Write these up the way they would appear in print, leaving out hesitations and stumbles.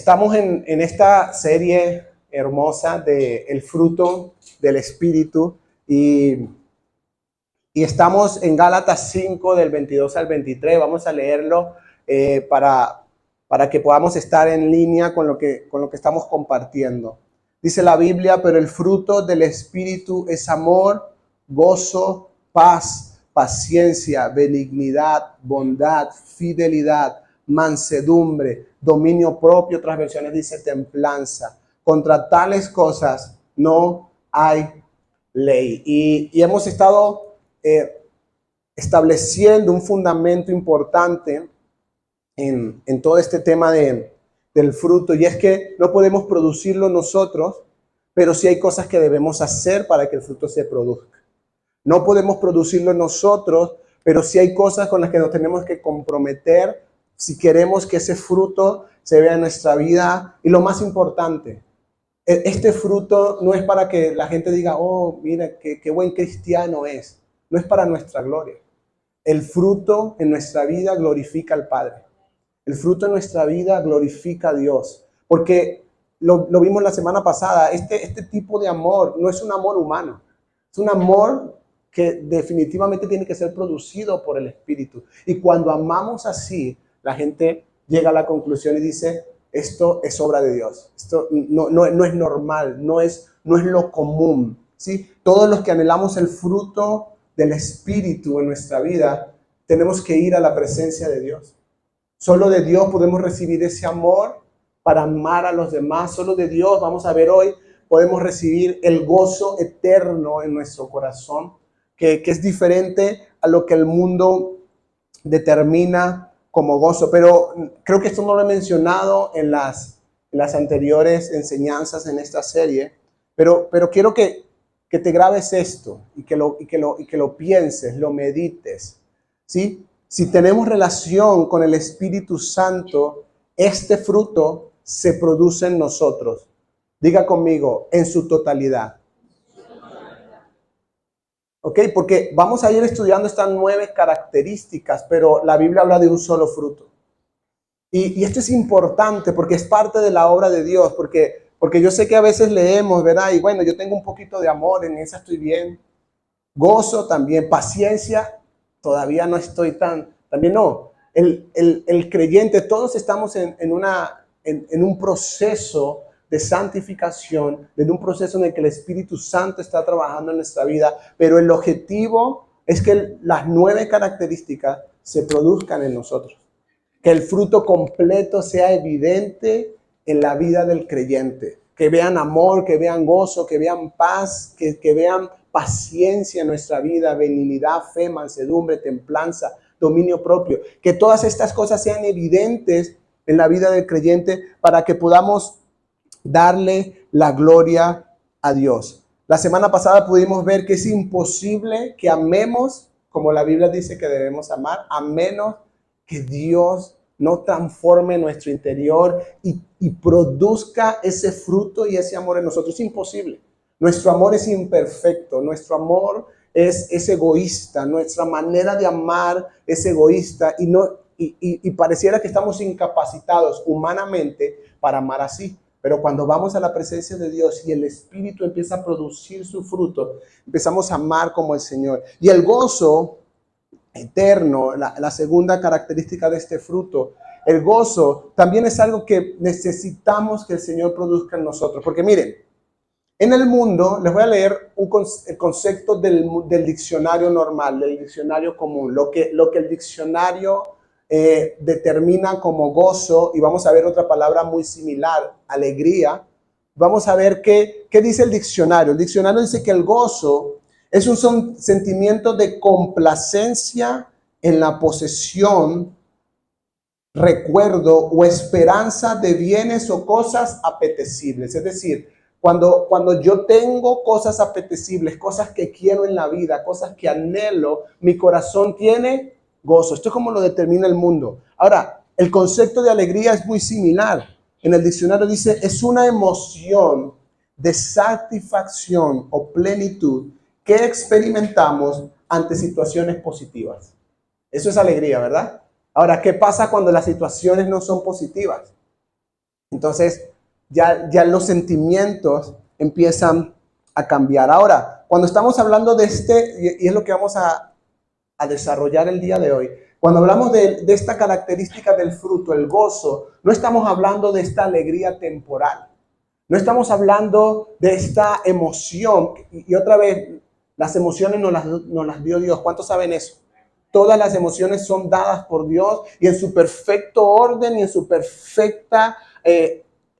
Estamos en esta serie hermosa de El fruto del Espíritu y estamos en Gálatas 5 del 22 al 23. Vamos a leerlo para que podamos estar en línea con lo que estamos compartiendo. Dice la Biblia, pero el fruto del Espíritu es amor, gozo, paz, paciencia, benignidad, bondad, fidelidad, mansedumbre, dominio propio. Otras versiones dice templanza. Contra tales cosas no hay ley. Y hemos estado estableciendo un fundamento importante en todo este tema del fruto, y es que no podemos producirlo nosotros, pero sí hay cosas que debemos hacer para que el fruto se produzca. No podemos producirlo nosotros, pero sí hay cosas con las que nos tenemos que comprometer si queremos que ese fruto se vea en nuestra vida. Y lo más importante, este fruto no es para que la gente diga, oh, mira, qué buen cristiano es. No es para nuestra gloria. El fruto en nuestra vida glorifica al Padre. El fruto en nuestra vida glorifica a Dios. Porque lo vimos la semana pasada, este tipo de amor no es un amor humano. Es un amor que definitivamente tiene que ser producido por el Espíritu. Y cuando amamos así, la gente llega a la conclusión y dice, esto es obra de Dios. Esto no es normal, no es lo común, ¿sí? Todos los que anhelamos el fruto del Espíritu en nuestra vida, tenemos que ir a la presencia de Dios. Solo de Dios podemos recibir ese amor para amar a los demás. Solo de Dios, vamos a ver hoy, podemos recibir el gozo eterno en nuestro corazón, que es diferente a lo que el mundo determina como gozo. Pero creo que esto no lo he mencionado en las anteriores enseñanzas en esta serie, pero quiero que te grabes esto y que lo pienses, lo medites, ¿sí? Si tenemos relación con el Espíritu Santo, este fruto se produce en nosotros. Diga conmigo, en su totalidad. ¿Ok? Porque vamos a ir estudiando estas 9 características, pero la Biblia habla de un solo fruto. Y esto es importante porque es parte de la obra de Dios, porque yo sé que a veces leemos, ¿verdad? Y bueno, yo tengo un poquito de amor, en esa estoy bien. Gozo también, paciencia, todavía no estoy también no. El creyente, todos estamos en un proceso de santificación, en un proceso en el que el Espíritu Santo está trabajando en nuestra vida, pero el objetivo es que las 9 características se produzcan en nosotros. Que el fruto completo sea evidente en la vida del creyente. Que vean amor, que vean gozo, que vean paz, que vean paciencia en nuestra vida, benignidad, fe, mansedumbre, templanza, dominio propio. Que todas estas cosas sean evidentes en la vida del creyente para que podamos darle la gloria a Dios. La semana pasada pudimos ver que es imposible que amemos como la Biblia dice que debemos amar, a menos que Dios no transforme nuestro interior y produzca ese fruto y ese amor en nosotros. Es imposible. Nuestro amor es imperfecto, nuestro amor es egoísta, nuestra manera de amar es egoísta y pareciera que estamos incapacitados humanamente para amar así. Pero cuando vamos a la presencia de Dios y el Espíritu empieza a producir su fruto, empezamos a amar como el Señor. Y el gozo eterno, la segunda característica de este fruto, el gozo también es algo que necesitamos que el Señor produzca en nosotros. Porque miren, en el mundo, les voy a leer el concepto del diccionario normal, del diccionario común, lo que el diccionario determina como gozo, y vamos a ver otra palabra muy similar, alegría. Vamos a ver qué dice el diccionario. El diccionario dice que el gozo es un sentimiento de complacencia en la posesión, recuerdo o esperanza de bienes o cosas apetecibles. Es decir, cuando yo tengo cosas apetecibles, cosas que quiero en la vida, cosas que anhelo, mi corazón tiene gozo. Esto es como lo determina el mundo. Ahora, el concepto de alegría es muy similar. En el diccionario dice, es una emoción de satisfacción o plenitud que experimentamos ante situaciones positivas. Eso es alegría, ¿verdad? Ahora, ¿qué pasa cuando las situaciones no son positivas? Entonces, ya los sentimientos empiezan a cambiar. Ahora, cuando estamos hablando de y es lo que vamos a desarrollar el día de hoy, cuando hablamos de esta característica del fruto, el gozo, no estamos hablando de esta alegría temporal. No estamos hablando de esta emoción. Y otra vez, las emociones nos las dio Dios. ¿Cuántos saben eso? Todas las emociones son dadas por Dios y en su perfecto orden y en su perfecta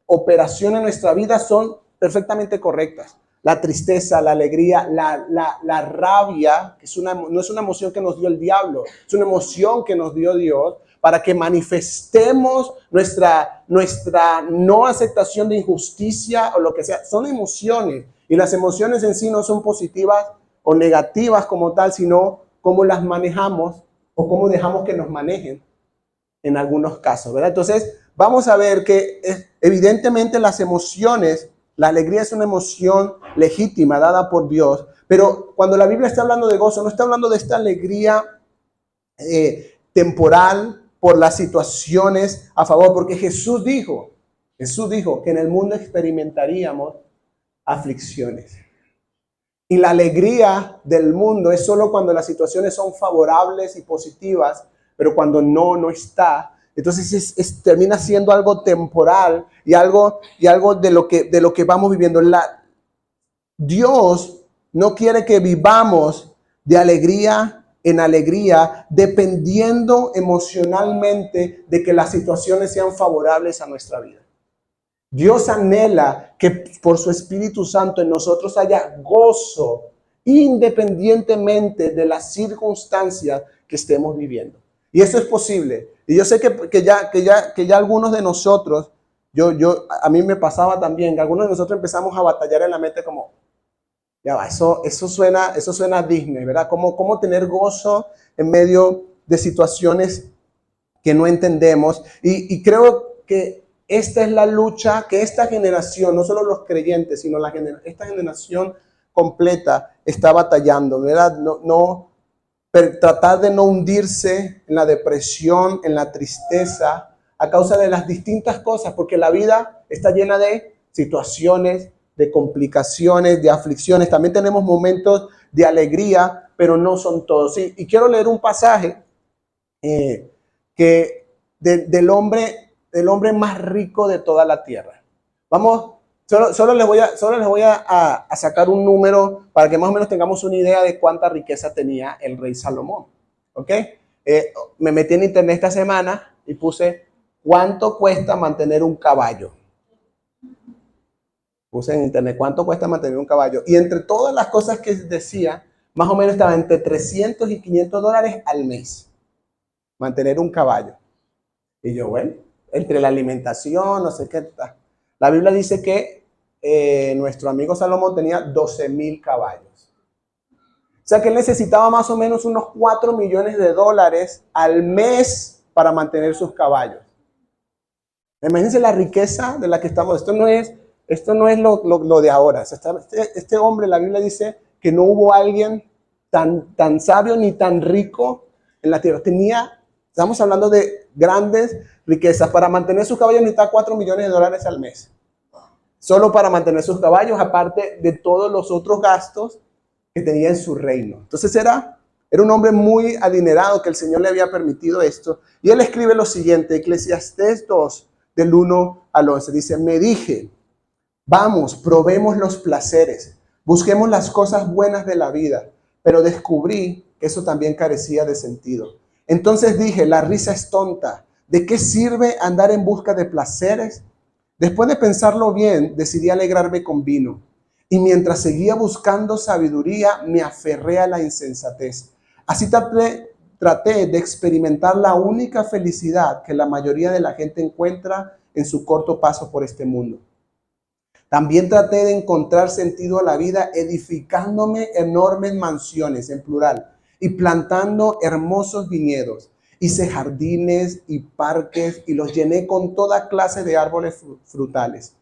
operación en nuestra vida son perfectamente correctas. La tristeza, la alegría, la rabia, que no es una emoción que nos dio el diablo, es una emoción que nos dio Dios para que manifestemos nuestra no aceptación de injusticia o lo que sea. Son emociones y las emociones en sí no son positivas o negativas como tal, sino cómo las manejamos o cómo dejamos que nos manejen en algunos casos, ¿verdad? Entonces, vamos a ver que evidentemente las emociones, la alegría es una emoción legítima dada por Dios, pero cuando la Biblia está hablando de gozo, no está hablando de esta alegría temporal por las situaciones a favor, porque Jesús dijo que en el mundo experimentaríamos aflicciones. Y la alegría del mundo es solo cuando las situaciones son favorables y positivas, pero cuando no está, entonces termina siendo algo temporal y algo de lo que vamos viviendo. Dios no quiere que vivamos de alegría en alegría, dependiendo emocionalmente de que las situaciones sean favorables a nuestra vida. Dios anhela que por su Espíritu Santo en nosotros haya gozo, independientemente de las circunstancias que estemos viviendo. Y eso es posible. Y yo sé que ya algunos de nosotros, a mí me pasaba también, que algunos de nosotros empezamos a batallar en la mente como, ya va, eso suena a Disney, ¿verdad? ¿Cómo tener gozo en medio de situaciones que no entendemos? Y creo que esta es la lucha que esta generación, no solo los creyentes, sino esta generación completa está batallando, ¿verdad? Tratar de no hundirse en la depresión, en la tristeza, a causa de las distintas cosas, porque la vida está llena de situaciones, de complicaciones, de aflicciones. También tenemos momentos de alegría, pero no son todos. Y quiero leer un pasaje del hombre más rico de toda la tierra. Vamos, solo les voy a sacar un número para que más o menos tengamos una idea de cuánta riqueza tenía el rey Salomón. ¿Ok? Me metí en internet esta semana y puse ¿cuánto cuesta mantener un caballo? Puse en internet ¿cuánto cuesta mantener un caballo? Y entre todas las cosas que decía, más o menos estaba entre $300 y $500 al mes. Mantener un caballo. Y yo, bueno, entre la alimentación, no sé qué. La Biblia dice que nuestro amigo Salomón tenía 12,000 caballos. O sea que él necesitaba más o menos unos $4 millones al mes para mantener sus caballos. Imagínense la riqueza de la que estamos. Esto no es lo de ahora. Este hombre, la Biblia dice que no hubo alguien tan sabio ni tan rico en la tierra. Estamos hablando de grandes riquezas. Para mantener sus caballos necesita $4 millones al mes. Solo para mantener sus caballos, aparte de todos los otros gastos que tenía en su reino. Entonces era un hombre muy adinerado que el Señor le había permitido esto. Y él escribe lo siguiente, Eclesiastés 2, del 1 al 11. Dice, me dije, vamos, probemos los placeres, busquemos las cosas buenas de la vida. Pero descubrí que eso también carecía de sentido. Entonces dije, la risa es tonta. ¿De qué sirve andar en busca de placeres? Después de pensarlo bien, decidí alegrarme con vino. Y mientras seguía buscando sabiduría, me aferré a la insensatez. Así traté de experimentar la única felicidad que la mayoría de la gente encuentra en su corto paso por este mundo. También traté de encontrar sentido a la vida edificándome enormes mansiones, en plural, y plantando hermosos viñedos. Hice jardines y parques y los llené con toda clase de árboles frutales.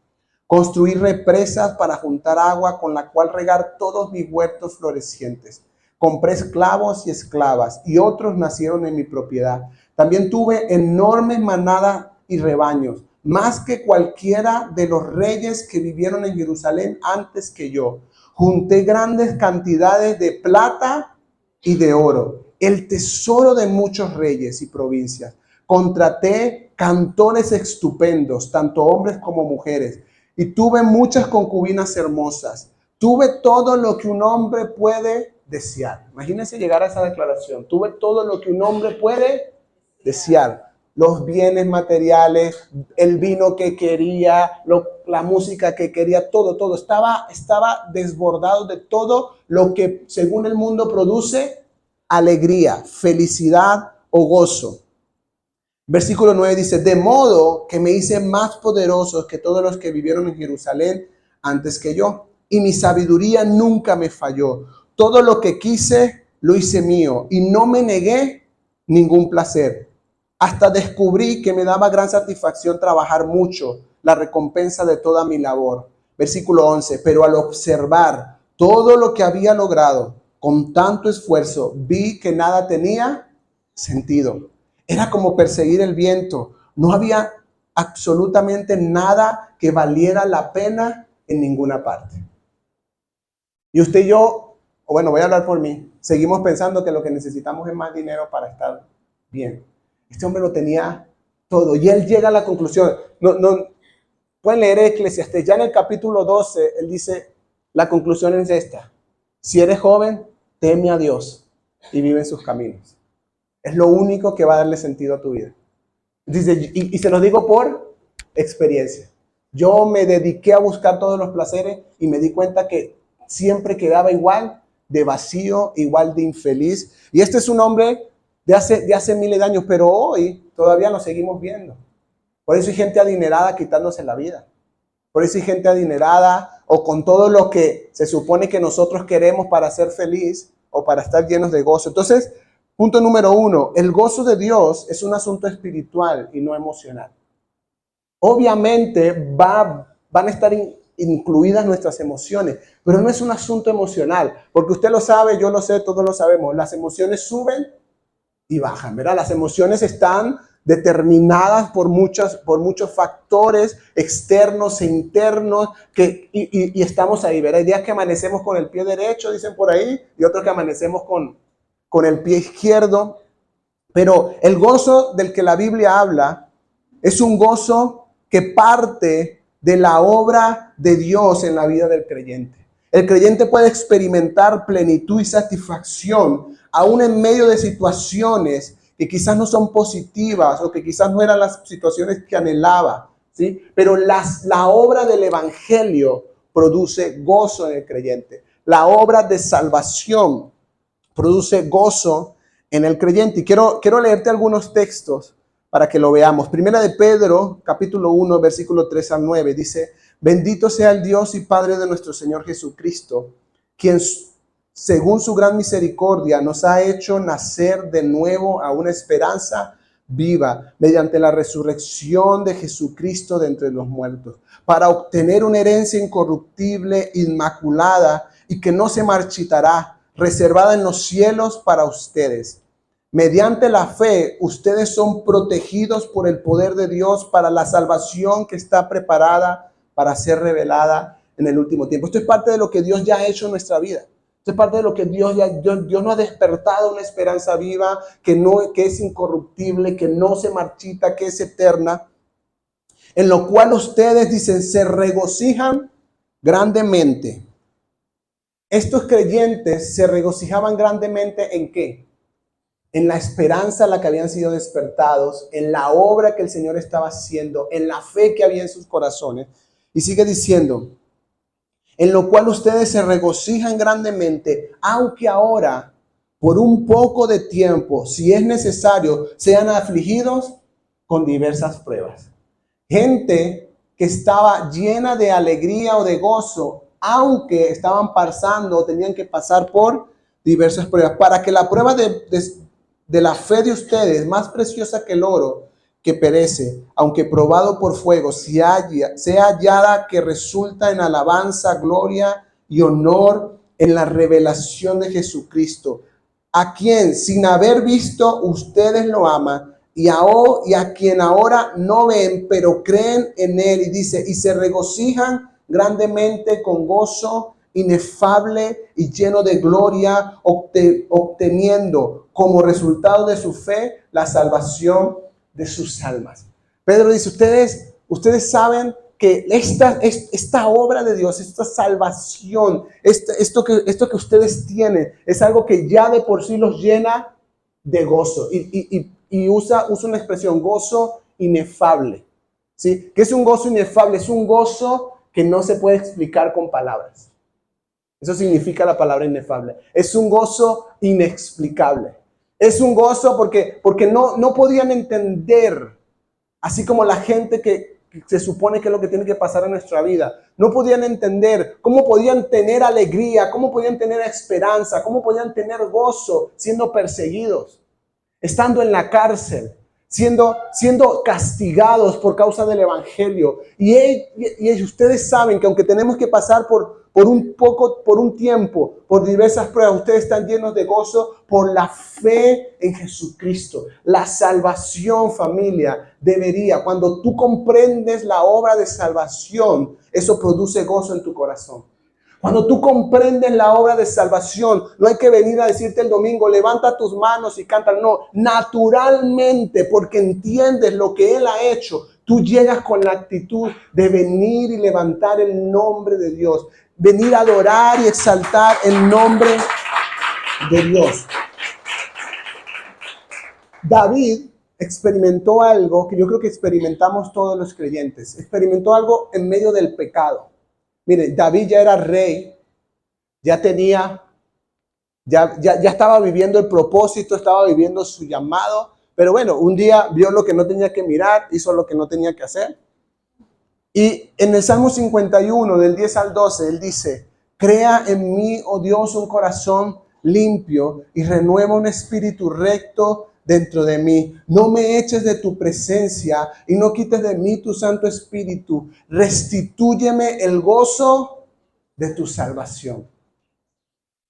Construí represas para juntar agua con la cual regar todos mis huertos florecientes. Compré esclavos y esclavas y otros nacieron en mi propiedad. También tuve enormes manadas y rebaños. más que cualquiera de los reyes que vivieron en Jerusalén antes que yo. Junté grandes cantidades de plata y de oro, el tesoro de muchos reyes y provincias. Contraté cantores estupendos, tanto hombres como mujeres, y tuve muchas concubinas hermosas. Tuve todo lo que un hombre puede desear. Imagínense llegar a esa declaración. Tuve todo lo que un hombre puede desear. Los bienes materiales, el vino que quería, la música que quería, todo. Estaba desbordado de todo lo que según el mundo produce alegría, felicidad o gozo. Versículo 9 dice, de modo que me hice más poderosos que todos los que vivieron en Jerusalén antes que yo, y mi sabiduría nunca me falló. Todo lo que quise lo hice mío, y no me negué ningún placer. Hasta descubrí que me daba gran satisfacción trabajar mucho, la recompensa de toda mi labor. Versículo 11, pero al observar todo lo que había logrado con tanto esfuerzo, vi que nada tenía sentido. Era como perseguir el viento. No había absolutamente nada que valiera la pena en ninguna parte. Y usted y yo, bueno, voy a hablar por mí, seguimos pensando que lo que necesitamos es más dinero para estar bien. Este hombre lo tenía todo y él llega a la conclusión. Pueden leer Eclesiastés, ya en el capítulo 12, él dice, la conclusión es esta. Si eres joven, teme a Dios y vive en sus caminos. Es lo único que va a darle sentido a tu vida. Dice, y se los digo por experiencia. Yo me dediqué a buscar todos los placeres y me di cuenta que siempre quedaba igual de vacío, igual de infeliz. Y este es un hombre de hace miles de años, pero hoy todavía lo seguimos viendo. Por eso hay gente adinerada quitándose la vida. Por eso hay gente adinerada o con todo lo que se supone que nosotros queremos para ser feliz o para estar llenos de gozo. Entonces, punto número 1, el gozo de Dios es un asunto espiritual y no emocional. Obviamente van a estar incluidas nuestras emociones, pero no es un asunto emocional, porque usted lo sabe, yo lo sé, todos lo sabemos, las emociones suben y bajan, ¿verdad? Las emociones están determinadas por muchos factores externos e internos y estamos ahí, ¿verdad? Hay días que amanecemos con el pie derecho, dicen por ahí, y otros que amanecemos con el pie izquierdo, pero el gozo del que la Biblia habla es un gozo que parte de la obra de Dios en la vida del creyente. El creyente puede experimentar plenitud y satisfacción aún en medio de situaciones que quizás no son positivas o que quizás no eran las situaciones que anhelaba, ¿sí? Pero la obra del evangelio produce gozo en el creyente. La obra de salvación produce gozo en el creyente. Y quiero leerte algunos textos para que lo veamos. Primera de Pedro, capítulo 1, versículo 3 al 9, dice, bendito sea el Dios y Padre de nuestro Señor Jesucristo, quien según su gran misericordia nos ha hecho nacer de nuevo a una esperanza viva mediante la resurrección de Jesucristo de entre los muertos, para obtener una herencia incorruptible, inmaculada y que no se marchitará, reservada en los cielos para ustedes. Mediante la fe, ustedes son protegidos por el poder de Dios para la salvación que está preparada para ser revelada en el último tiempo. Esto es parte de lo que Dios ya ha hecho en nuestra vida. Esto es parte de lo que Dios nos ha despertado una esperanza viva que es incorruptible, que no se marchita, que es eterna, en lo cual ustedes, dicen, se regocijan grandemente. Estos creyentes se regocijaban grandemente ¿en qué? En la esperanza a la que habían sido despertados, en la obra que el Señor estaba haciendo, en la fe que había en sus corazones. Y sigue diciendo, en lo cual ustedes se regocijan grandemente, aunque ahora, por un poco de tiempo, si es necesario, sean afligidos con diversas pruebas. Gente que estaba llena de alegría o de gozo, aunque estaban pasando o tenían que pasar por diversas pruebas, para que la prueba de la fe de ustedes, más preciosa que el oro que perece, aunque probado por fuego, sea hallada que resulta en alabanza, gloria y honor en la revelación de Jesucristo, a quien sin haber visto ustedes lo aman y a quien ahora no ven, pero creen en él. Y dice, y se regocijan grandemente con gozo inefable y lleno de gloria, obteniendo como resultado de su fe la salvación de sus almas. Pedro dice, ustedes saben que esta obra de Dios, esta salvación, esto que ustedes tienen, es algo que ya de por sí los llena de gozo. Y usa una expresión, gozo inefable. ¿Sí? ¿Qué es un gozo inefable? Es un gozo que no se puede explicar con palabras. Eso significa la palabra inefable. Es un gozo inexplicable. Es un gozo porque no podían entender, así como la gente que se supone que es lo que tiene que pasar en nuestra vida. No podían entender cómo podían tener alegría, cómo podían tener esperanza, cómo podían tener gozo siendo perseguidos, estando en la cárcel, siendo castigados por causa del evangelio. Y ustedes saben que aunque tenemos que pasar por un tiempo, por diversas pruebas, ustedes están llenos de gozo por la fe en Jesucristo. La salvación, familia, cuando tú comprendes la obra de salvación, eso produce gozo en tu corazón. Cuando tú comprendes la obra de salvación, no hay que venir a decirte el domingo, levanta tus manos y canta. No, naturalmente, porque entiendes lo que Él ha hecho, tú llegas con la actitud de venir y levantar el nombre de Dios. Venir a adorar y exaltar el nombre de Dios. David experimentó algo que yo creo que experimentamos todos los creyentes. Experimentó algo en medio del pecado. Miren, David ya era rey, ya estaba viviendo el propósito, estaba viviendo su llamado, pero bueno, un día vio lo que no tenía que mirar, hizo lo que no tenía que hacer. Y en el Salmo 51, del 10 al 12, él dice, crea en mí, oh Dios, un corazón limpio y renueva un espíritu recto dentro de mí. No me eches de tu presencia y no quites de mí tu Santo Espíritu. Restitúyeme el gozo de tu salvación.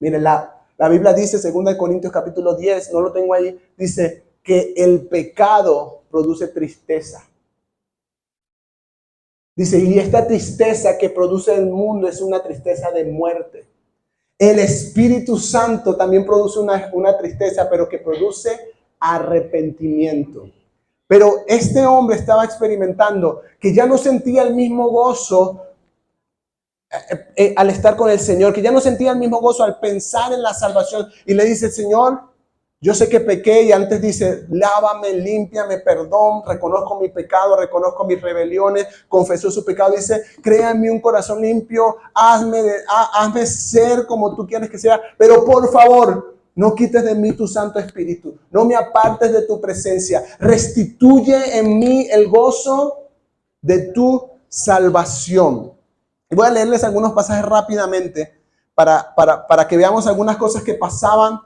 Miren, la Biblia dice, 2 Corintios capítulo 10, no lo tengo ahí, dice que el pecado produce tristeza. Dice, y esta tristeza que produce el mundo es una tristeza de muerte. El Espíritu Santo también produce una tristeza, pero que produce arrepentimiento. Pero este hombre estaba experimentando que ya no sentía el mismo gozo al estar con el Señor, que ya no sentía el mismo gozo al pensar en la salvación. Y le dice, Señor, yo sé que pequé, y antes dice, lávame, límpiame, perdón, reconozco mi pecado, reconozco mis rebeliones, confesó su pecado, dice, crea en mí un corazón limpio, hazme ser como tú quieres que sea, pero por favor, no quites de mí tu Santo Espíritu, no me apartes de tu presencia, restituye en mí el gozo de tu salvación. Y voy a leerles algunos pasajes rápidamente para que veamos algunas cosas que pasaban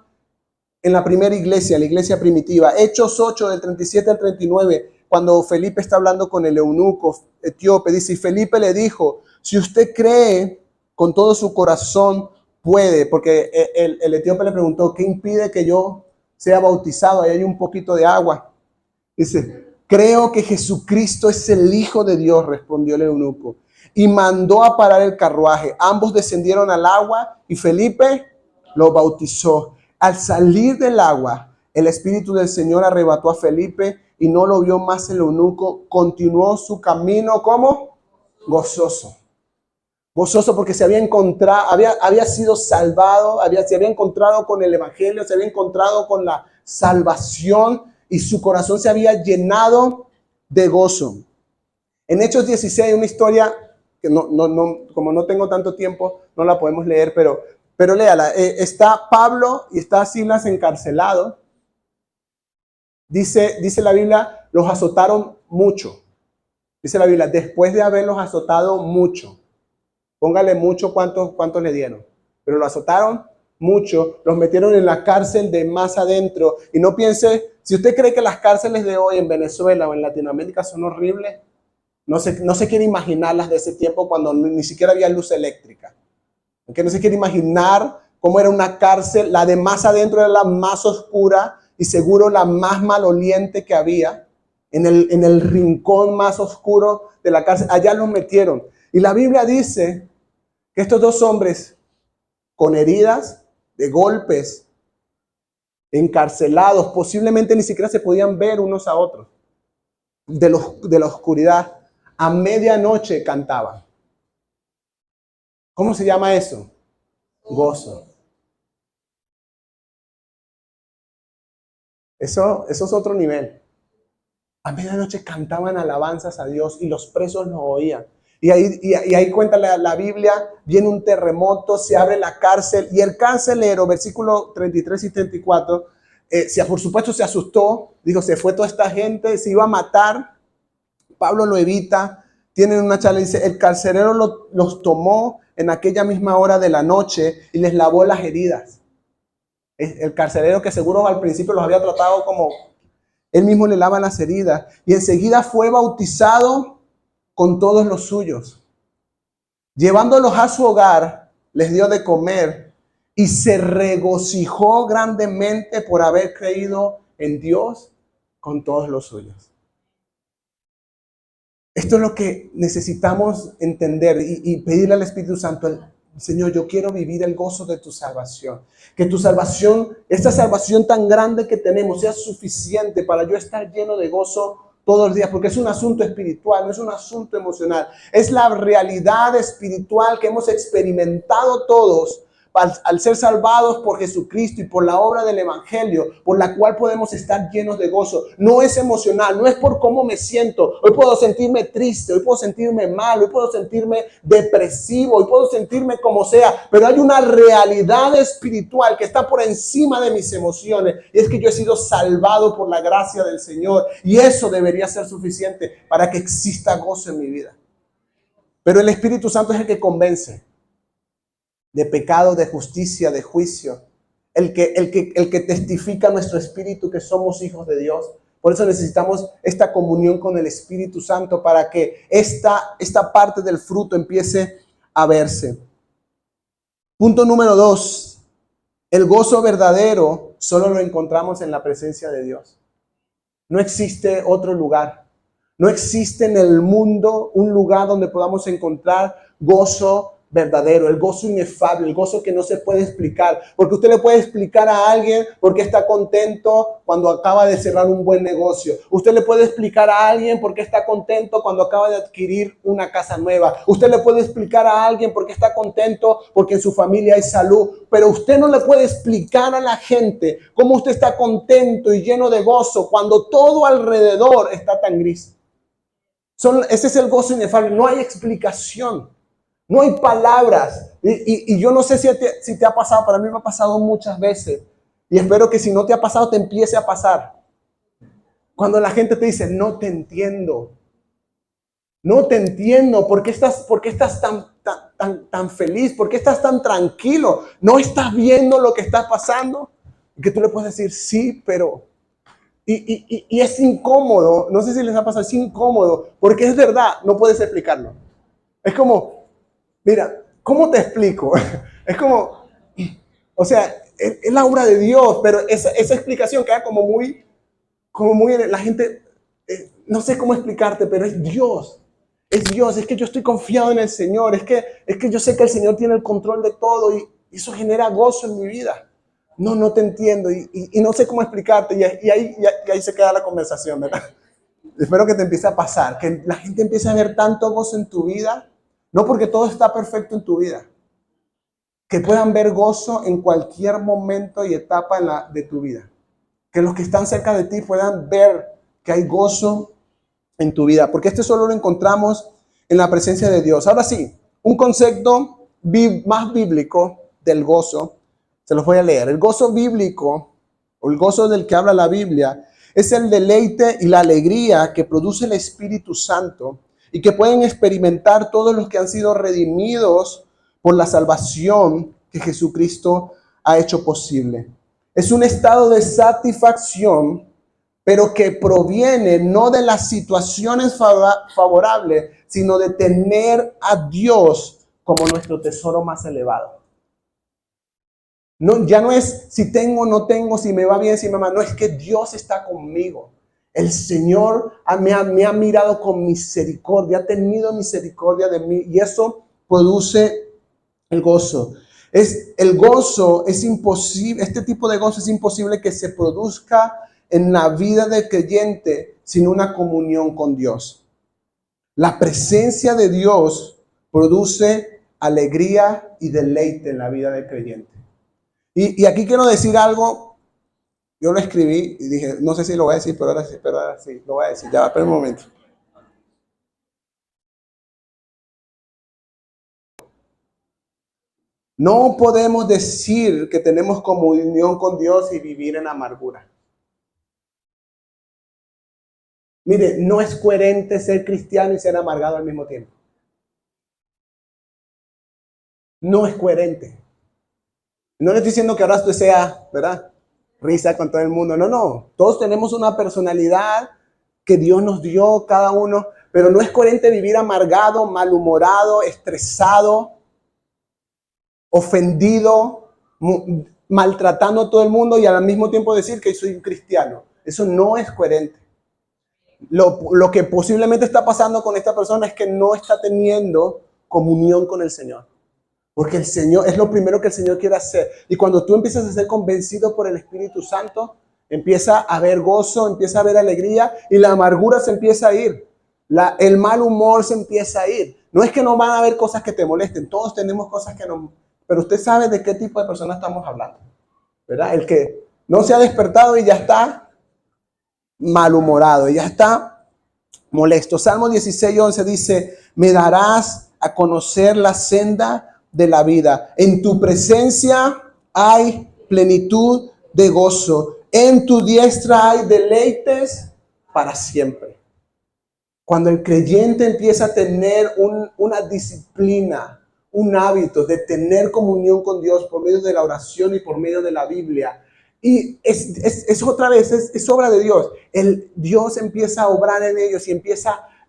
en la primera iglesia, la iglesia primitiva. Hechos 8, del 37 al 39, cuando Felipe está hablando con el eunuco etíope, dice, y Felipe le dijo, si usted cree con todo su corazón, puede, porque el etíope le preguntó, ¿qué impide que yo sea bautizado? Ahí hay un poquito de agua. Dice, creo que Jesucristo es el Hijo de Dios, respondió el eunuco, y mandó a parar el carruaje. Ambos descendieron al agua y Felipe lo bautizó. Al salir del agua, el Espíritu del Señor arrebató a Felipe y no lo vio más el eunuco. Continuó su camino, ¿cómo? Gozoso. Gozoso porque se había encontrado, había sido salvado, se había encontrado con el Evangelio, se había encontrado con la salvación y su corazón se había llenado de gozo. En Hechos 16 hay una historia que como no tengo tanto tiempo, no la podemos leer, pero léala. Está Pablo y está Silas encarcelados. Dice la Biblia, los azotaron mucho. Dice la Biblia, después de haberlos azotado mucho. Póngale mucho cuánto le dieron. Pero lo azotaron mucho, los metieron en la cárcel de más adentro. Y no piense, si usted cree que las cárceles de hoy en Venezuela o en Latinoamérica son horribles, no se quiere imaginar las de ese tiempo cuando ni siquiera había luz eléctrica. Que no se quiere imaginar cómo era una cárcel, la de más adentro era la más oscura, y seguro la más maloliente que había, en el rincón más oscuro de la cárcel. Allá los metieron. Y la Biblia dice que estos dos hombres con heridas de golpes, encarcelados, posiblemente ni siquiera se podían ver unos a otros, de la oscuridad, a medianoche cantaban. ¿Cómo se llama eso? Gozo. Eso es otro nivel. A medianoche cantaban alabanzas a Dios y los presos lo oían. Y ahí cuenta la Biblia, viene un terremoto, se abre la cárcel y el carcelero, versículo 33 y 34, por supuesto se asustó, dijo, se fue toda esta gente, se iba a matar. Pablo lo evita, tienen una charla y dice, el carcelero los tomó en aquella misma hora de la noche y les lavó las heridas. El carcelero que seguro al principio los había tratado como, él mismo le lava las heridas y enseguida fue bautizado con todos los suyos. Llevándolos a su hogar, les dio de comer y se regocijó grandemente por haber creído en Dios con todos los suyos. Esto es lo que necesitamos entender y pedirle al Espíritu Santo, Señor, yo quiero vivir el gozo de tu salvación. Que tu salvación, esta salvación tan grande que tenemos, sea suficiente para yo estar lleno de gozo todos los días, porque es un asunto espiritual, no es un asunto emocional. Es la realidad espiritual que hemos experimentado todos al ser salvados por Jesucristo y por la obra del Evangelio, por la cual podemos estar llenos de gozo. No es emocional, no es por cómo me siento. Hoy puedo sentirme triste, hoy puedo sentirme mal, hoy puedo sentirme depresivo, hoy puedo sentirme como sea, pero hay una realidad espiritual que está por encima de mis emociones, y es que yo he sido salvado por la gracia del Señor, y eso debería ser suficiente para que exista gozo en mi vida. Pero el Espíritu Santo es el que convence de pecado, de justicia, de juicio. El que testifica a nuestro espíritu que somos hijos de Dios. Por eso necesitamos esta comunión con el Espíritu Santo para que esta parte del fruto empiece a verse. Punto número 2. El gozo verdadero solo lo encontramos en la presencia de Dios. No existe otro lugar. No existe en el mundo un lugar donde podamos encontrar gozo verdadero, el gozo inefable, el gozo que no se puede explicar. Porque usted le puede explicar a alguien por qué está contento cuando acaba de cerrar un buen negocio. Usted le puede explicar a alguien por qué está contento cuando acaba de adquirir una casa nueva. Usted le puede explicar a alguien por qué está contento porque en su familia hay salud. Pero usted no le puede explicar a la gente cómo usted está contento y lleno de gozo cuando todo alrededor está tan gris. Ese es el gozo inefable. No hay explicación. No hay palabras. Y yo no sé si te ha pasado. Para mí me ha pasado muchas veces. Y espero que si no te ha pasado, te empiece a pasar. Cuando la gente te dice, no te entiendo. No te entiendo. ¿Por qué estás tan feliz? ¿Por qué estás tan tranquilo? ¿No estás viendo lo que está pasando? Y que tú le puedes decir, sí, pero... Y es incómodo. No sé si les ha pasado, es incómodo. Porque es verdad, no puedes explicarlo. Es como... Mira, ¿cómo te explico? Es como, o sea, es la obra de Dios, pero esa explicación queda como muy, la gente, no sé cómo explicarte, pero es Dios. Es Dios, es que yo estoy confiado en el Señor, es que yo sé que el Señor tiene el control de todo y eso genera gozo en mi vida. No te entiendo y no sé cómo explicarte y ahí se queda la conversación, ¿verdad? Espero que te empiece a pasar, que la gente empiece a ver tanto gozo en tu vida. No porque todo está perfecto en tu vida. Que puedan ver gozo en cualquier momento y etapa de tu vida. Que los que están cerca de ti puedan ver que hay gozo en tu vida. Porque esto solo lo encontramos en la presencia de Dios. Ahora sí, un concepto más bíblico del gozo. Se los voy a leer. El gozo bíblico, o el gozo del que habla la Biblia, es el deleite y la alegría que produce el Espíritu Santo y que pueden experimentar todos los que han sido redimidos por la salvación que Jesucristo ha hecho posible. Es un estado de satisfacción, pero que proviene no de las situaciones favorables, sino de tener a Dios como nuestro tesoro más elevado. No, ya no es si tengo o no tengo, si me va bien, si me va mal. No, es que Dios está conmigo. El Señor me ha mirado con misericordia, ha tenido misericordia de mí y eso produce el gozo. El gozo es imposible, este tipo de gozo es imposible que se produzca en la vida del creyente sin una comunión con Dios. La presencia de Dios produce alegría y deleite en la vida del creyente. Y aquí quiero decir algo. Yo lo escribí y dije, no sé si lo voy a decir, pero ahora sí, lo voy a decir. Ya va, espera un momento. No podemos decir que tenemos comunión con Dios y vivir en amargura. Mire, no es coherente ser cristiano y ser amargado al mismo tiempo. No es coherente. No le estoy diciendo que ahora usted sea, ¿verdad? Risa con todo el mundo. No, no. Todos tenemos una personalidad que Dios nos dio, cada uno, pero no es coherente vivir amargado, malhumorado, estresado, ofendido, maltratando a todo el mundo y al mismo tiempo decir que soy un cristiano. Eso no es coherente. Lo que posiblemente está pasando con esta persona es que no está teniendo comunión con el Señor. Porque el Señor es lo primero que el Señor quiere hacer. Y cuando tú empiezas a ser convencido por el Espíritu Santo, empieza a haber gozo, empieza a haber alegría y la amargura se empieza a ir. El mal humor se empieza a ir. No es que no van a haber cosas que te molesten. Todos tenemos cosas que nos... Pero usted sabe de qué tipo de persona estamos hablando, ¿verdad? El que no se ha despertado y ya está malhumorado, ya está molesto. Salmo 16:11 dice, me darás a conocer la senda de la vida. En tu presencia hay plenitud de gozo. En tu diestra hay deleites para siempre. Cuando el creyente empieza a tener una disciplina, un hábito de tener comunión con Dios por medio de la oración y por medio de la Biblia, y es otra vez, es obra de Dios. Dios empieza a obrar en ellos y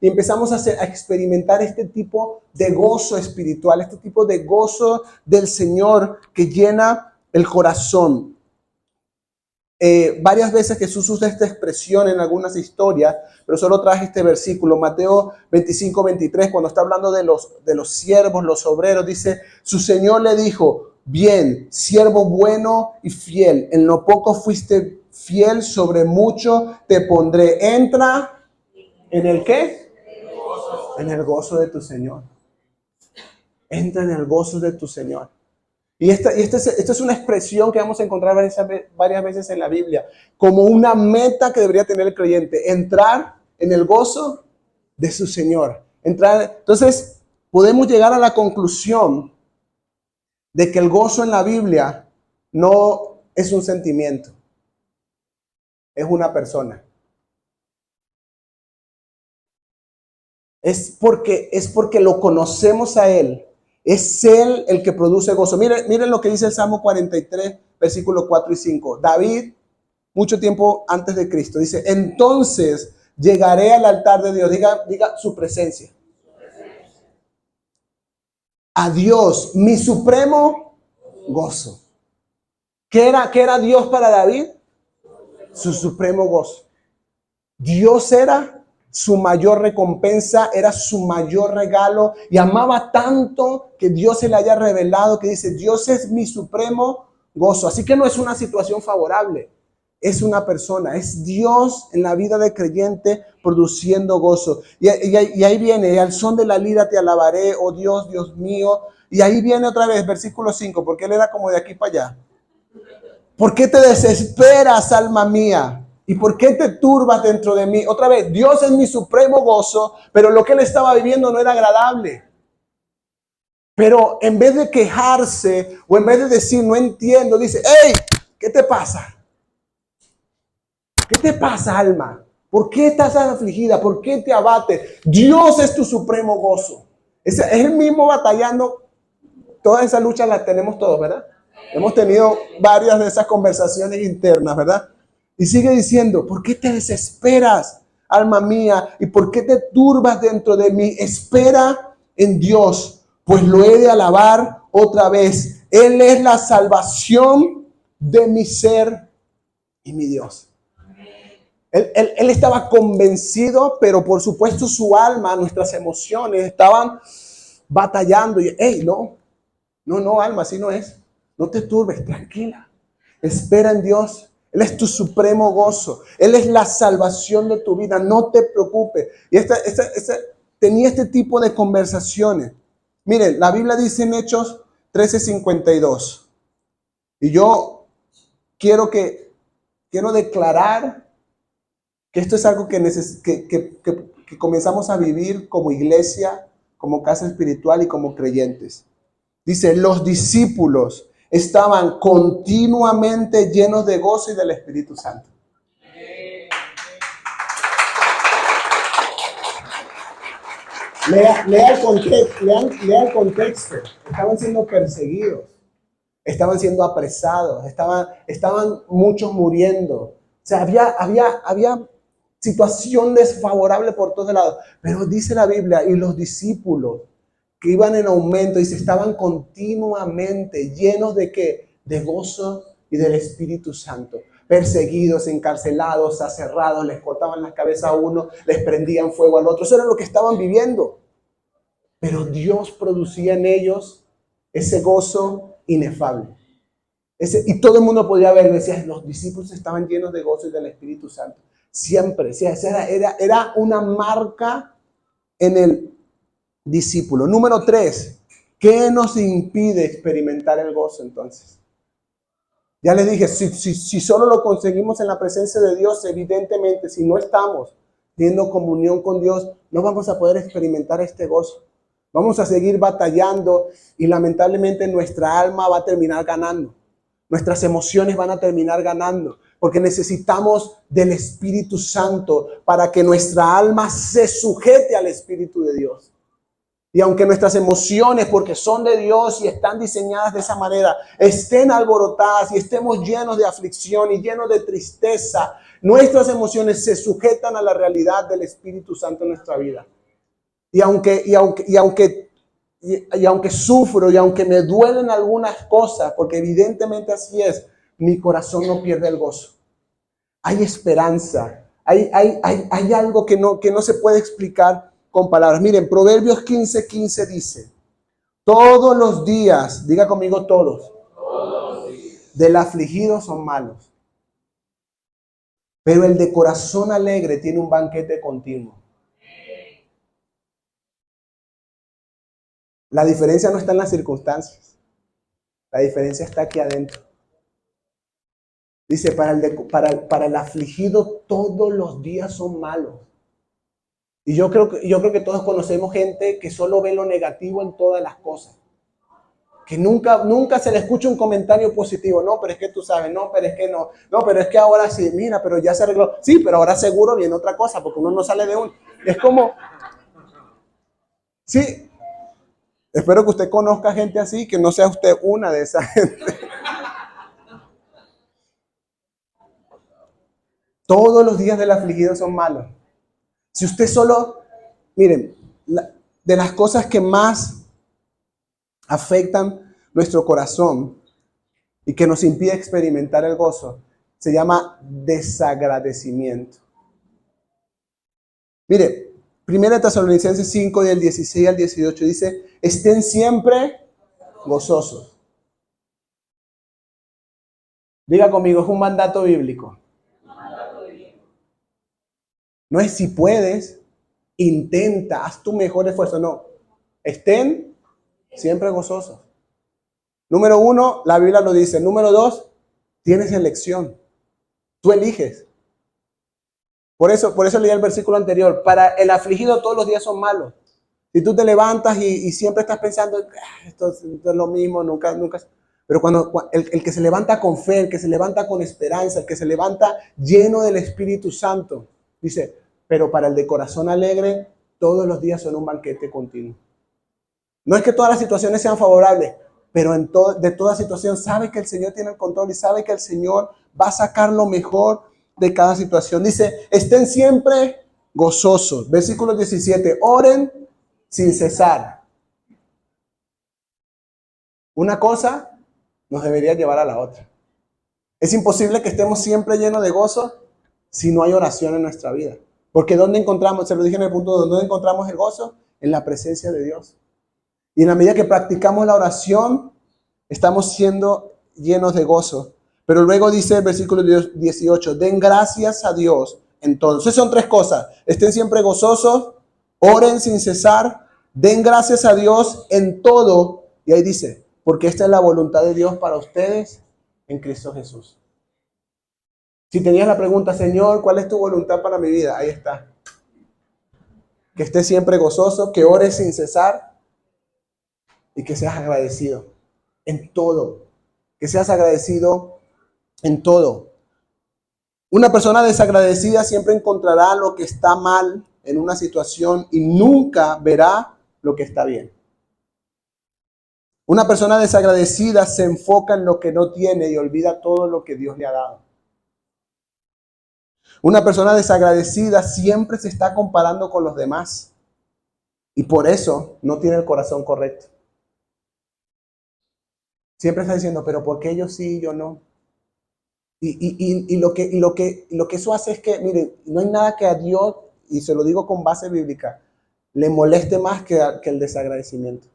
empezamos a experimentar este tipo de gozo espiritual, este tipo de gozo del Señor que llena el corazón. Varias veces Jesús usa esta expresión en algunas historias, pero solo traje este versículo, Mateo 25:23, cuando está hablando de los siervos, los obreros, dice, su Señor le dijo, bien, siervo bueno y fiel, en lo poco fuiste fiel, sobre mucho te pondré. Entra en el ¿qué? En el gozo de tu Señor. Entra en el gozo de tu Señor. Y esta es una expresión que vamos a encontrar varias veces en la Biblia, como una meta que debería tener el creyente, entrar en el gozo de su Señor. Entonces, podemos llegar a la conclusión de que el gozo en la Biblia no es un sentimiento, es una persona. Es porque lo conocemos a Él. Es Él el que produce gozo. Miren lo que dice el Salmo 43, versículos 4 y 5. David, mucho tiempo antes de Cristo, dice, entonces llegaré al altar de Dios. Diga su presencia. A Dios, mi supremo gozo. ¿Qué era Dios para David? Su supremo gozo. Dios era su mayor recompensa, era su mayor regalo y amaba tanto que Dios se le haya revelado que dice, Dios es mi supremo gozo. Así que no es una situación favorable, es una persona, es Dios en la vida del creyente produciendo gozo. Y ahí viene, al son de la lira te alabaré, oh Dios, Dios mío. Y ahí viene otra vez, versículo 5, porque él era como de aquí para allá. ¿Por qué te desesperas, alma mía? ¿Y por qué te turbas dentro de mí? Otra vez, Dios es mi supremo gozo, pero lo que él estaba viviendo no era agradable. Pero en vez de quejarse o en vez de decir no entiendo, dice, hey, ¿qué te pasa? ¿Qué te pasa, alma? ¿Por qué estás afligida? ¿Por qué te abates? Dios es tu supremo gozo. Es el mismo batallando. Todas esas luchas las tenemos todos, ¿verdad? Hemos tenido varias de esas conversaciones internas, ¿verdad? Y sigue diciendo, ¿por qué te desesperas, alma mía? ¿Y por qué te turbas dentro de mí? Espera en Dios, pues lo he de alabar, otra vez. Él es la salvación de mi ser y mi Dios. Él estaba convencido, pero por supuesto su alma, nuestras emociones estaban batallando. Y, hey, no, alma, así no es. No te turbes, tranquila. Espera en Dios. Él es tu supremo gozo. Él es la salvación de tu vida. No te preocupes. Y tenía este tipo de conversaciones. Miren, la Biblia dice en Hechos 13:52. Y yo quiero declarar que esto es algo que comenzamos a vivir como iglesia, como casa espiritual y como creyentes. Dice, los discípulos estaban continuamente llenos de gozo y del Espíritu Santo. Lea el contexto. Estaban siendo perseguidos, estaban siendo apresados, estaban muchos muriendo. O sea, había situación desfavorable por todos lados. Pero dice la Biblia, y los discípulos que iban en aumento, dice, estaban continuamente llenos ¿de qué? De gozo y del Espíritu Santo. Perseguidos, encarcelados, aserrados, les cortaban las cabezas a uno, les prendían fuego al otro. Eso era lo que estaban viviendo. Pero Dios producía en ellos ese gozo inefable. Y todo el mundo podía ver, decía, los discípulos estaban llenos de gozo y del Espíritu Santo. Siempre, era una marca en el discípulo. Número 3, ¿qué nos impide experimentar el gozo entonces? Ya les dije, si solo lo conseguimos en la presencia de Dios, evidentemente, si no estamos teniendo comunión con Dios, no vamos a poder experimentar este gozo. Vamos a seguir batallando y lamentablemente nuestra alma va a terminar ganando. Nuestras emociones van a terminar ganando, porque necesitamos del Espíritu Santo para que nuestra alma se sujete al Espíritu de Dios. Y aunque nuestras emociones, porque son de Dios y están diseñadas de esa manera, estén alborotadas y estemos llenos de aflicción y llenos de tristeza, nuestras emociones se sujetan a la realidad del Espíritu Santo en nuestra vida. Y aunque sufro y aunque me duelen algunas cosas, porque evidentemente así es, mi corazón no pierde el gozo. Hay esperanza, hay algo que no se puede explicar con palabras. Miren, Proverbios 15:15 dice, todos los días, diga conmigo todos del afligido son malos, pero el de corazón alegre tiene un banquete continuo. La diferencia no está en las circunstancias. La diferencia está aquí adentro. Dice, para el afligido todos los días son malos. Y yo creo que todos conocemos gente que solo ve lo negativo en todas las cosas. Que nunca se le escucha un comentario positivo. No, pero es que tú sabes, no, pero es que no. No, pero es que ahora sí, mira, pero ya se arregló. Sí, pero ahora seguro viene otra cosa, porque uno no sale de uno. Es como, sí. Espero que usted conozca gente así, que no sea usted una de esas gente. Todos los días del afligido son malos. Si usted solo, miren, de las cosas que más afectan nuestro corazón y que nos impide experimentar el gozo, se llama desagradecimiento. Mire, 1 Tesalonicenses 5, del 16 al 18 dice, estén siempre gozosos. Diga conmigo, es un mandato bíblico. No es si puedes, intenta, haz tu mejor esfuerzo. No, estén siempre gozosos. Número 1, la Biblia lo dice. Número 2, tienes elección. Tú eliges. Por eso leí el versículo anterior. Para el afligido todos los días son malos. Si tú te levantas y siempre estás pensando, esto es lo mismo, nunca. Pero cuando el que se levanta con fe, el que se levanta con esperanza, el que se levanta lleno del Espíritu Santo, dice, pero para el de corazón alegre, todos los días son un banquete continuo. No es que todas las situaciones sean favorables, pero de toda situación sabe que el Señor tiene el control y sabe que el Señor va a sacar lo mejor de cada situación. Dice, estén siempre gozosos. Versículo 17, oren sin cesar. Una cosa nos debería llevar a la otra. Es imposible que estemos siempre llenos de gozo si no hay oración en nuestra vida. Porque ¿dónde encontramos? Se lo dije en el punto, ¿dónde encontramos el gozo? En la presencia de Dios. Y en la medida que practicamos la oración, estamos siendo llenos de gozo. Pero luego dice el versículo 18, den gracias a Dios. Entonces son tres cosas. Estén siempre gozosos, oren sin cesar, den gracias a Dios en todo. Y ahí dice, porque esta es la voluntad de Dios para ustedes en Cristo Jesús. Si tenías la pregunta, Señor, ¿cuál es tu voluntad para mi vida? Ahí está. Que estés siempre gozoso, que ores sin cesar y que seas agradecido en todo. Que seas agradecido en todo. Una persona desagradecida siempre encontrará lo que está mal en una situación y nunca verá lo que está bien. Una persona desagradecida se enfoca en lo que no tiene y olvida todo lo que Dios le ha dado. Una persona desagradecida siempre se está comparando con los demás y por eso no tiene el corazón correcto. Siempre está diciendo, pero ¿por qué ellos sí y yo no? Y lo que eso hace es que, miren, no hay nada que a Dios, y se lo digo con base bíblica, le moleste más que el desagradecimiento.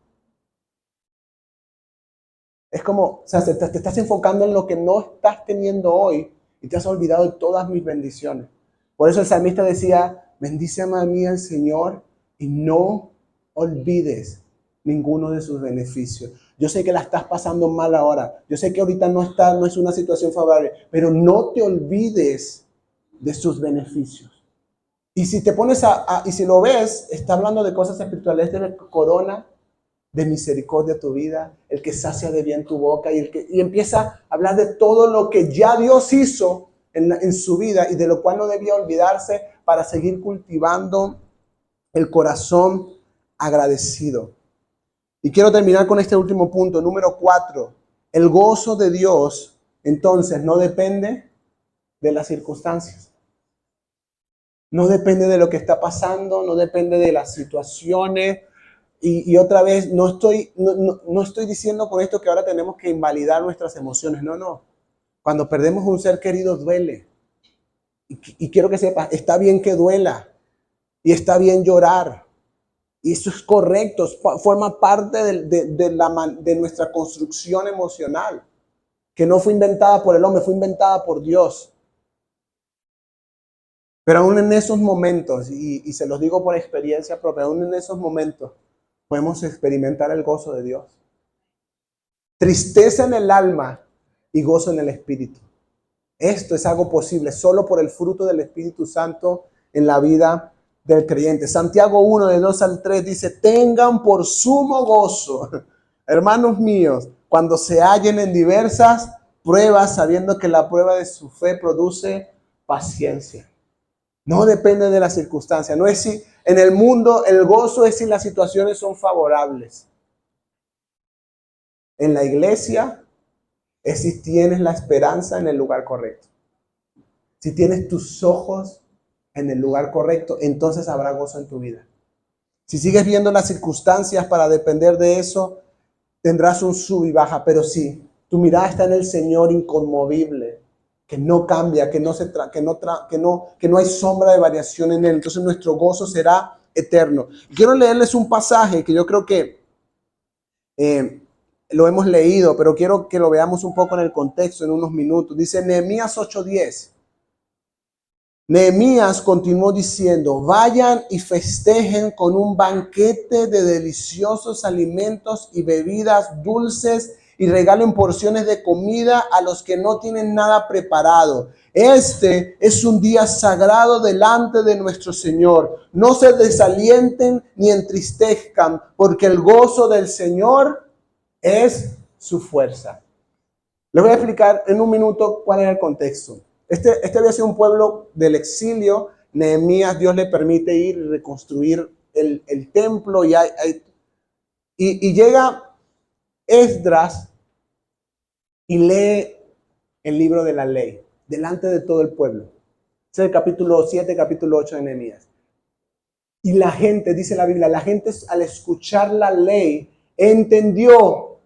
Es como, o sea, te estás enfocando en lo que no estás teniendo hoy y te has olvidado de todas mis bendiciones. Por eso el salmista decía, bendíceme a mí al Señor y no olvides ninguno de sus beneficios. Yo sé que la estás pasando mal ahora. Yo sé que ahorita no es una situación favorable, pero no te olvides de sus beneficios. Y si te pones y si lo ves, está hablando de cosas espirituales, de corona de misericordia tu vida, el que sacia de bien tu boca y empieza a hablar de todo lo que ya Dios hizo en su vida y de lo cual no debía olvidarse para seguir cultivando el corazón agradecido. Y quiero terminar con este último punto, número 4. El gozo de Dios, entonces, no depende de las circunstancias. No depende de lo que está pasando, no depende de las situaciones. Y otra vez, no estoy diciendo con esto que ahora tenemos que invalidar nuestras emociones. No. Cuando perdemos un ser querido duele. Y quiero que sepas, está bien que duela. Y está bien llorar. Y eso es correcto, forma parte de nuestra construcción emocional, que no fue inventada por el hombre, fue inventada por Dios. Pero aún en esos momentos, y se los digo por experiencia propia, aún en esos momentos podemos experimentar el gozo de Dios. Tristeza en el alma y gozo en el espíritu. Esto es algo posible solo por el fruto del Espíritu Santo en la vida del creyente. Santiago 1, de 2 al 3 dice, tengan por sumo gozo, hermanos míos, cuando se hallen en diversas pruebas, sabiendo que la prueba de su fe produce paciencia. No depende de las circunstancias. No es si en el mundo el gozo es si las situaciones son favorables. En la iglesia es si tienes la esperanza en el lugar correcto. Si tienes tus ojos en el lugar correcto, entonces habrá gozo en tu vida. Si sigues viendo las circunstancias para depender de eso, tendrás un sub y baja. Pero si tu mirada está en el Señor inconmovible, que no cambia, que no hay sombra de variación en Él, entonces nuestro gozo será eterno. Quiero leerles un pasaje que yo creo que lo hemos leído, pero quiero que lo veamos un poco en el contexto en unos minutos. Dice Nehemías 8:10. Nehemías continuó diciendo, vayan y festejen con un banquete de deliciosos alimentos y bebidas dulces y regalen porciones de comida a los que no tienen nada preparado. Este es un día sagrado delante de nuestro Señor. No se desalienten ni entristezcan, porque el gozo del Señor es su fuerza. Les voy a explicar en un minuto cuál era el contexto. Este había sido un pueblo del exilio. Nehemías, Dios le permite ir y reconstruir el templo. Y llega Esdras y lee el libro de la ley delante de todo el pueblo. Es el capítulo 7, capítulo 8 de Nehemías. Y la gente, dice la Biblia, la gente al escuchar la ley entendió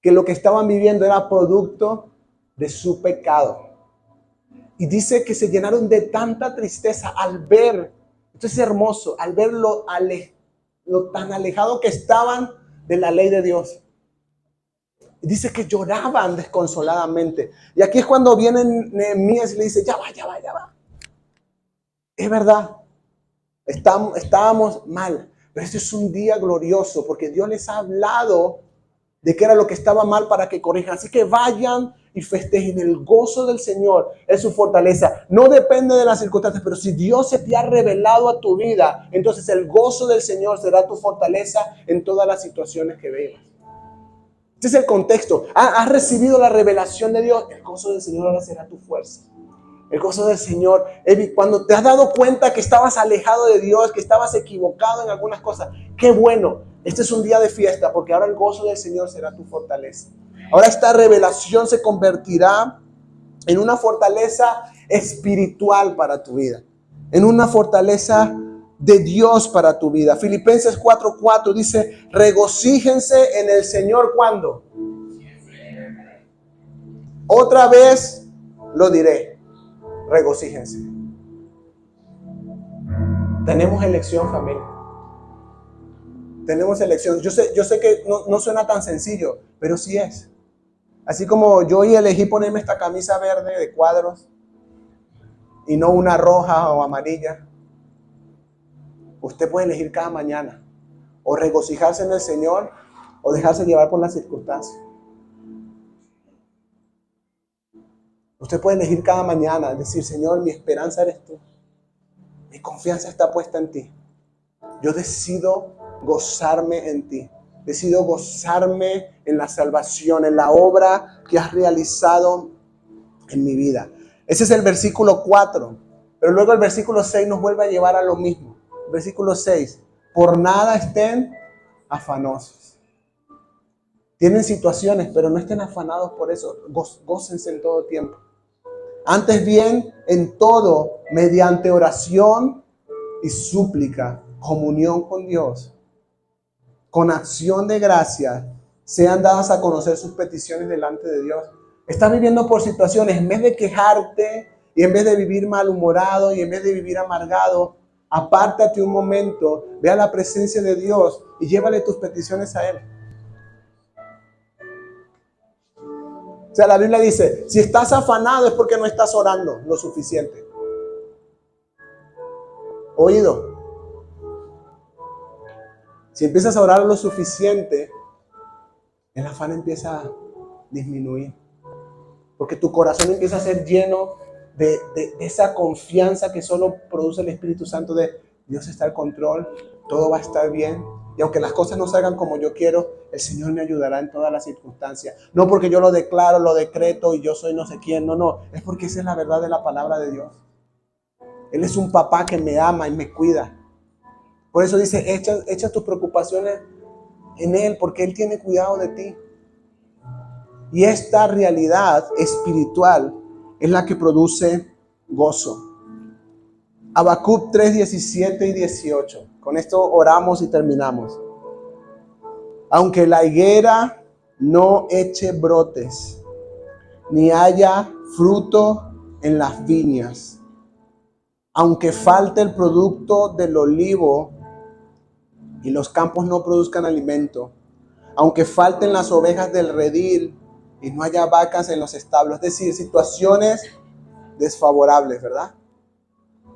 que lo que estaban viviendo era producto de su pecado. Y dice que se llenaron de tanta tristeza al ver, esto es hermoso, al ver lo tan alejado que estaban de la ley de Dios. Y dice que lloraban desconsoladamente. Y aquí es cuando viene Nehemías y le dice, ya va, ya va, ya va. Es verdad, estábamos mal, pero este es un día glorioso porque Dios les ha hablado de qué era lo que estaba mal para que corrijan. Así que vayan y festejen. El gozo del Señor es su fortaleza. No depende de las circunstancias, pero si Dios se te ha revelado a tu vida, entonces el gozo del Señor será tu fortaleza en todas las situaciones que vivas. Este es el contexto. Has recibido la revelación de Dios. El gozo del Señor ahora será tu fuerza. El gozo del Señor, cuando te has dado cuenta que estabas alejado de Dios, que estabas equivocado en algunas cosas, qué bueno. Este es un día de fiesta porque ahora el gozo del Señor será tu fortaleza. Ahora esta revelación se convertirá en una fortaleza espiritual para tu vida, en una fortaleza de Dios para tu vida. Filipenses 4:4 dice, regocíjense en el Señor, ¿cuándo? Otra vez lo diré, regocíjense. Tenemos elección, familia. Tenemos elección. Yo sé que no suena tan sencillo, pero sí es. Así como yo hoy elegí ponerme esta camisa verde de cuadros y no una roja o amarilla, usted puede elegir cada mañana o regocijarse en el Señor o dejarse llevar por las circunstancias. Usted puede elegir cada mañana, decir, Señor, mi esperanza eres tú. Mi confianza está puesta en ti. Yo decido gozarme en ti. Decido gozarme en la salvación, en la obra que has realizado en mi vida. Ese es el versículo 4. Pero luego el versículo 6 nos vuelve a llevar a lo mismo. Versículo 6. Por nada estén afanosos. Tienen situaciones, pero no estén afanados por eso. Gócense en todo tiempo. Antes bien, en todo, mediante oración y súplica, comunión con Dios, con acción de gracia, sean dadas a conocer sus peticiones delante de Dios. Estás viviendo por situaciones, en vez de quejarte y en vez de vivir malhumorado y en vez de vivir amargado, apártate un momento, ve a la presencia de Dios y llévale tus peticiones a Él. O sea, la Biblia dice, si estás afanado es porque no estás orando lo suficiente. Oído. Si empiezas a orar lo suficiente, el afán empieza a disminuir. Porque tu corazón empieza a ser lleno de esa confianza que solo produce el Espíritu Santo de Dios está al control, todo va a estar bien. Y aunque las cosas no salgan como yo quiero, el Señor me ayudará en todas las circunstancias. No porque yo lo declaro, lo decreto y yo soy no sé quién. No. Es porque esa es la verdad de la palabra de Dios. Él es un papá que me ama y me cuida. Por eso dice, echa tus preocupaciones en Él, porque Él tiene cuidado de ti. Y esta realidad espiritual es la que produce gozo. Habacuc 3:17 y 18. Con esto oramos y terminamos. Aunque la higuera no eche brotes, ni haya fruto en las viñas, aunque falte el producto del olivo y los campos no produzcan alimento, aunque falten las ovejas del redil y no haya vacas en los establos, es decir, situaciones desfavorables, ¿verdad?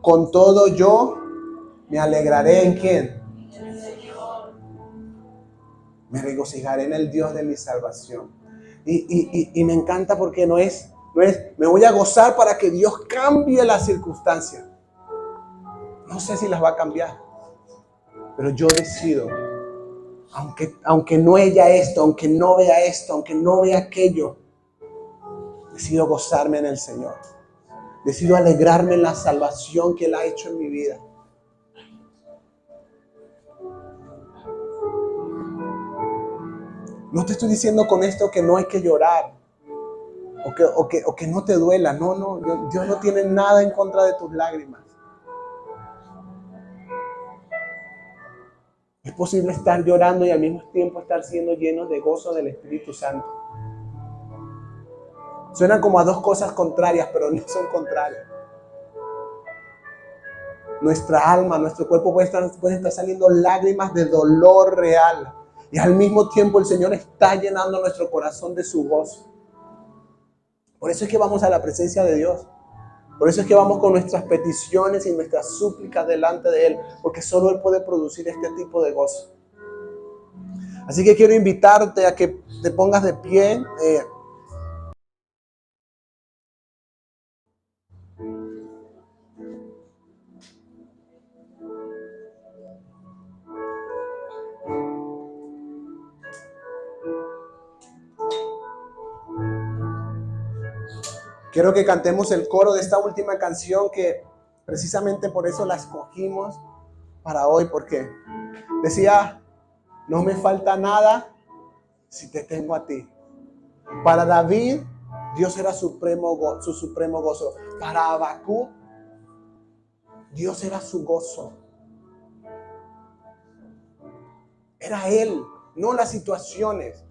Con todo yo me alegraré en ¿quién? Me regocijaré en el Dios de mi salvación. Y me encanta porque no es me voy a gozar para que Dios cambie las circunstancias. No sé si las va a cambiar, pero yo decido, aunque no haya esto, aunque no vea esto, aunque no vea aquello, decido gozarme en el Señor. Decido alegrarme en la salvación que Él ha hecho en mi vida. No te estoy diciendo con esto que no hay que llorar o que no te duela. No, Dios no tiene nada en contra de tus lágrimas. Es posible estar llorando y al mismo tiempo estar siendo llenos de gozo del Espíritu Santo. Suenan como a dos cosas contrarias, pero no son contrarias. Nuestra alma, nuestro cuerpo puede estar saliendo lágrimas de dolor real. Y al mismo tiempo el Señor está llenando nuestro corazón de su gozo. Por eso es que vamos a la presencia de Dios. Por eso es que vamos con nuestras peticiones y nuestras súplicas delante de Él. Porque solo Él puede producir este tipo de gozo. Así que quiero invitarte a que te pongas de pie. Quiero que cantemos el coro de esta última canción que precisamente por eso la escogimos para hoy, porque decía, no me falta nada si te tengo a ti. Para David, Dios era su supremo gozo. Para Habacuc, Dios era su gozo. Era Él, no las situaciones.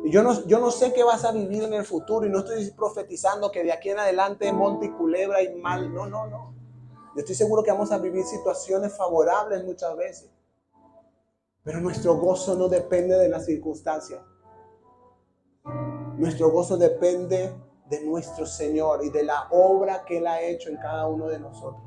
Y yo no sé qué vas a vivir en el futuro y no estoy profetizando que de aquí en adelante monte y culebra y mal. No. Yo estoy seguro que vamos a vivir situaciones favorables muchas veces. Pero nuestro gozo no depende de las circunstancias. Nuestro gozo depende de nuestro Señor y de la obra que Él ha hecho en cada uno de nosotros.